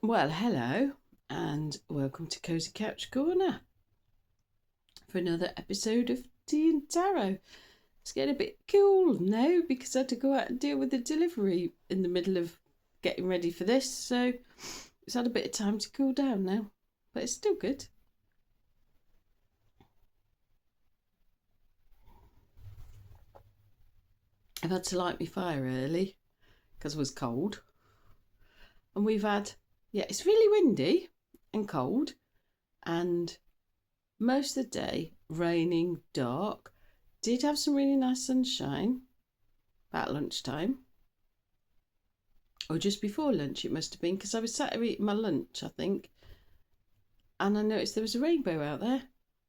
Well, hello, and welcome to Cozy Couch Corner for another episode of Tea and Tarot. It's getting a bit cool now because I had to go out and deal with the delivery in the middle of getting ready for this, so it's had a bit of time to cool down now, but it's still good. I've had to light my fire early because it was cold, and we've had, it's really windy and cold, and most of the day raining, dark. Did have some really nice sunshine about lunchtime, or just before lunch it must have been, because I was sat here eating my lunch, I think, and I noticed there was a rainbow out there,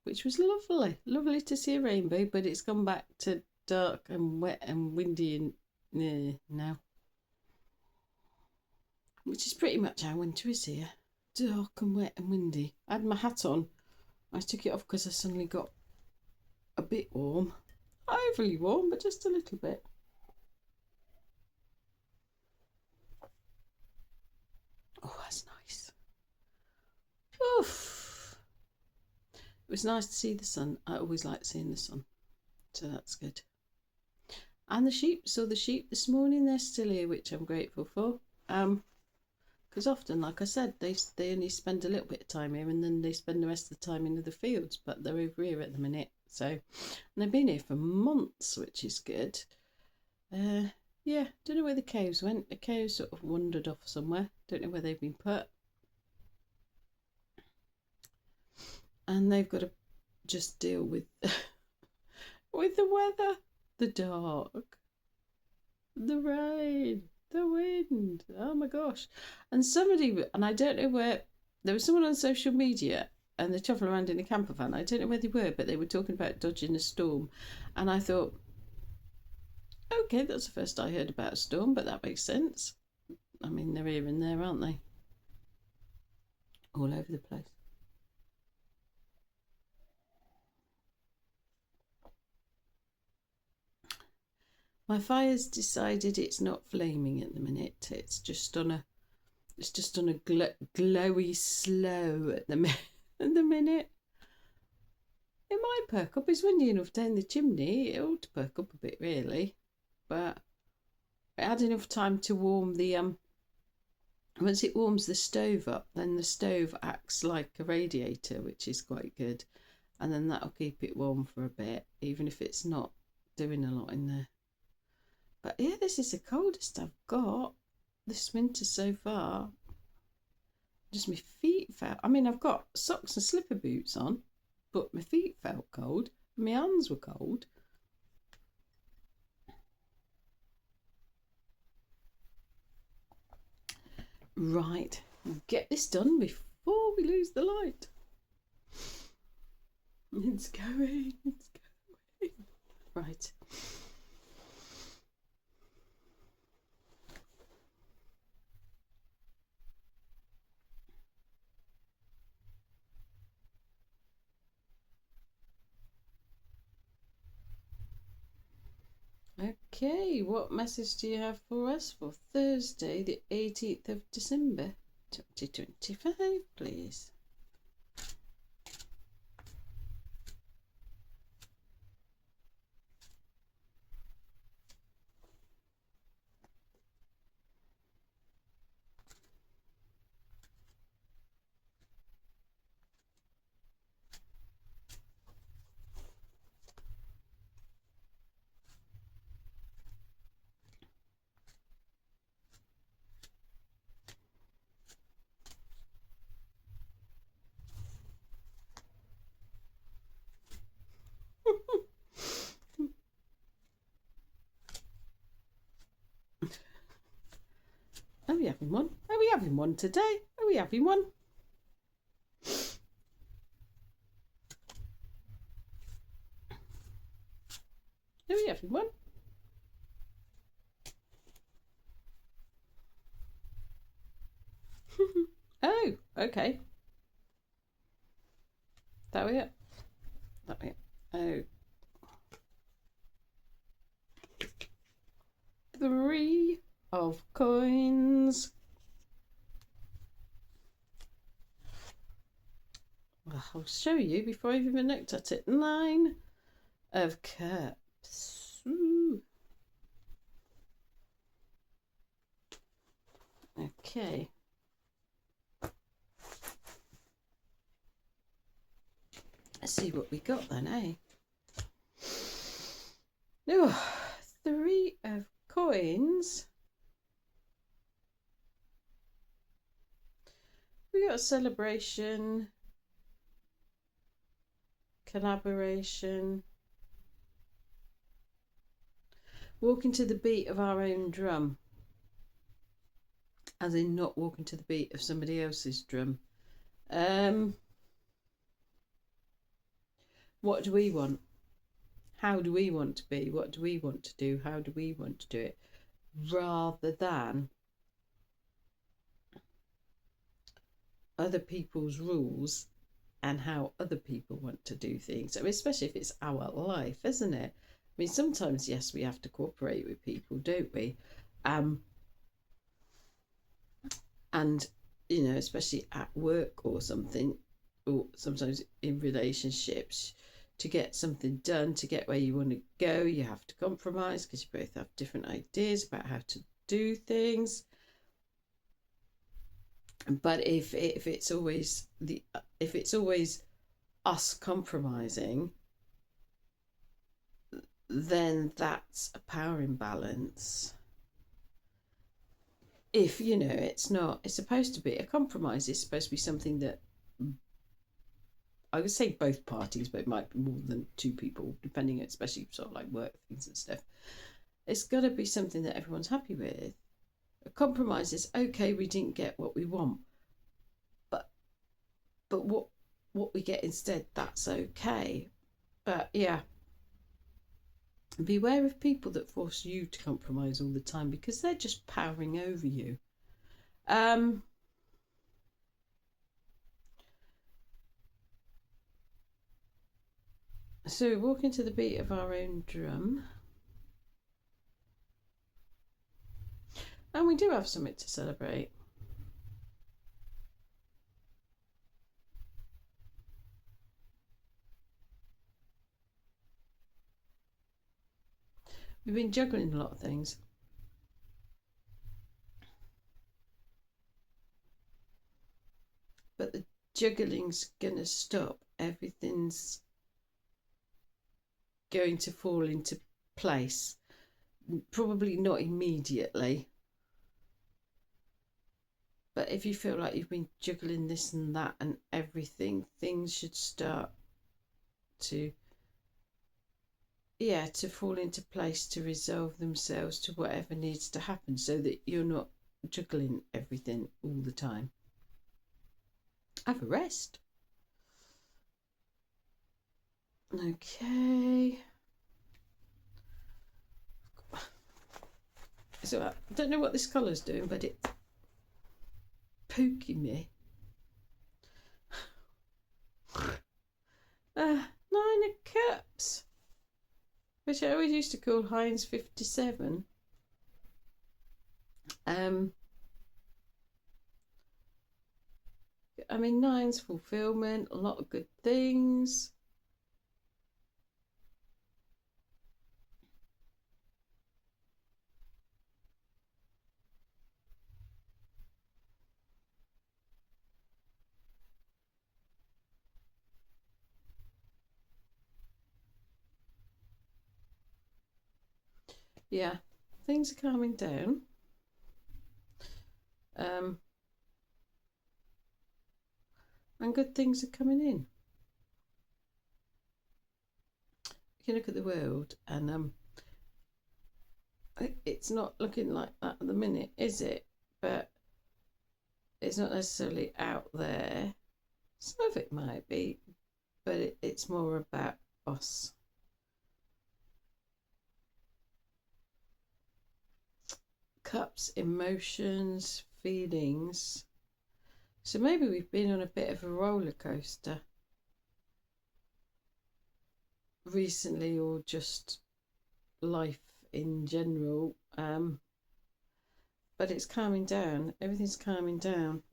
which was lovely to see a rainbow, but it's gone back to dark and wet and windy and now, which is pretty much how winter is here, dark and wet and windy. I had my hat on, I took it off because I suddenly got a bit warm, not overly warm, but just a little bit. Oh, that's nice. Oof. It was nice to see the sun. I always like seeing the sun, so that's good. And the sheep, saw the sheep this morning. They're still here, which I'm grateful for. Because often, like I said, they only spend a little bit of time here, and then they spend the rest of the time in the fields. But they're over here at the minute, so and they've been here for months, which is good. Yeah, don't know where the cows went. The cows sort of wandered off somewhere. Don't know where they've been put. And they've got to just deal with with the weather, the dark, the rain, the wind. Oh my gosh! And I don't know where. There was someone on social media, and they travel around in a camper van. I don't know where they were, but they were talking about dodging a storm, and I thought, okay, that's the first I heard about a storm, but that makes sense. I mean, they're here and there, aren't they? All over the place. My fire's decided it's not flaming at the minute. It's just on a glowy slow at the at the minute. It might perk up. It's windy enough down the chimney. It ought to perk up a bit, really. But it had enough time to warm the Once it warms the stove up, then the stove acts like a radiator, which is quite good, and then that'll keep it warm for a bit, even if it's not doing a lot in there. But yeah, this is the coldest I've got this winter so far. Just my feet felt. I mean, I've got socks and slipper boots on, but my feet felt cold. My hands were cold. Right, get this done before we lose the light. It's going. Right. Okay, what message do you have for us for Thursday, the 18th of December, 2025, please? Are we having one? Are we having one today? Are we having one? Are we having one? Oh, okay. That way up. That way up. Oh. 3 of coins. I'll show you before I've even looked at it. 9 of Cups. Ooh. Okay. Let's see what we got then, eh? Oh, 3 of Coins. We got celebration, collaboration, walking to the beat of our own drum, as in not walking to the beat of somebody else's drum. What do we want? How do we want to be? What do we want to do? How do we want to do it? Rather than other people's rules and how other people want to do things. I mean, especially if it's our life, isn't it? I mean, sometimes, yes, we have to cooperate with people, don't we? And, you know, especially at work or something, or sometimes in relationships, to get something done, to get where you want to go, you have to compromise because you both have different ideas about how to do things. But if it's always us compromising, then that's a power imbalance. If, you know, it's supposed to be a compromise. It's supposed to be something that, I would say both parties, but it might be more than 2 people, depending, especially sort of like work things and stuff. It's got to be something that everyone's happy with. A compromise is, okay, we didn't get what we want, but what we get instead, that's okay. But yeah, beware of people that force you to compromise all the time, because they're just powering over you. So walking to the beat of our own drum. And we do have something to celebrate. We've been juggling a lot of things. But the juggling's gonna stop. Everything's going to fall into place. Probably not immediately. But if you feel like you've been juggling this and that and everything, things should start to fall into place, to resolve themselves to whatever needs to happen, so that you're not juggling everything all the time. Have a rest. Okay. So I don't know what this colour's doing, but it's poking me. 9 of Cups, which I always used to call Heinz 57. I mean, 9's fulfillment, a lot of good things. Yeah, things are calming down. And good things are coming in. You can look at the world, and it's not looking like that at the minute, is it? But it's not necessarily out there. Some of it might be, but it's more about us. Cups, emotions, feelings. So maybe we've been on a bit of a roller coaster recently, or just life in general. But it's calming down. Everything's calming down.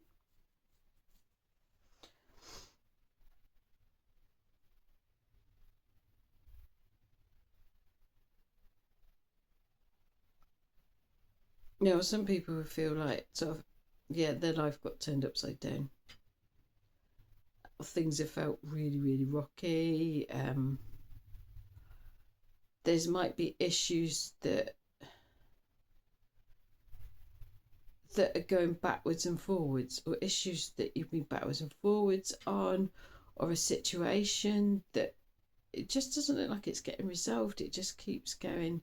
some people would feel like sort of, yeah, their life got turned upside down. Things have felt really, really rocky. There's might be issues that are going backwards and forwards, or issues that you've been backwards and forwards on, or a situation that it just doesn't look like it's getting resolved. It just keeps going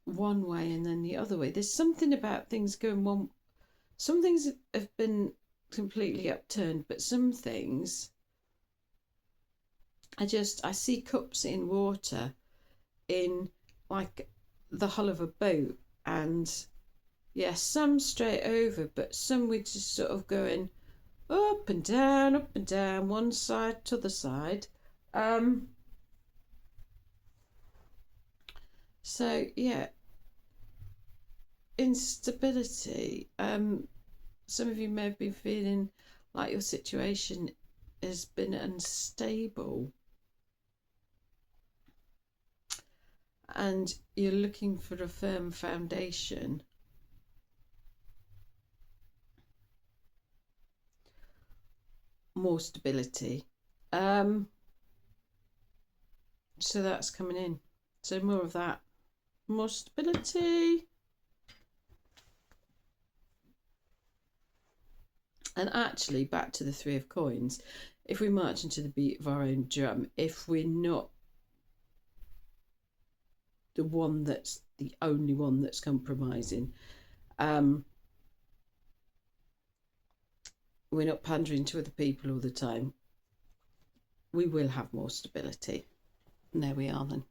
one way and then the other way. There's something about things going one. Some things have been completely upturned, but some things I see cups in water in like the hull of a boat, and yeah, some straight over, but some we just sort of going up and down, one side to the side. So yeah, instability. Some of you may have been feeling like your situation has been unstable, and you're looking for a firm foundation. More stability. So that's coming in. So more of that. More stability. And actually, back to the Three of Coins, if we march into the beat of our own drum, if we're not the one that's the only one that's compromising, we're not pandering to other people all the time, we will have more stability. And there we are then.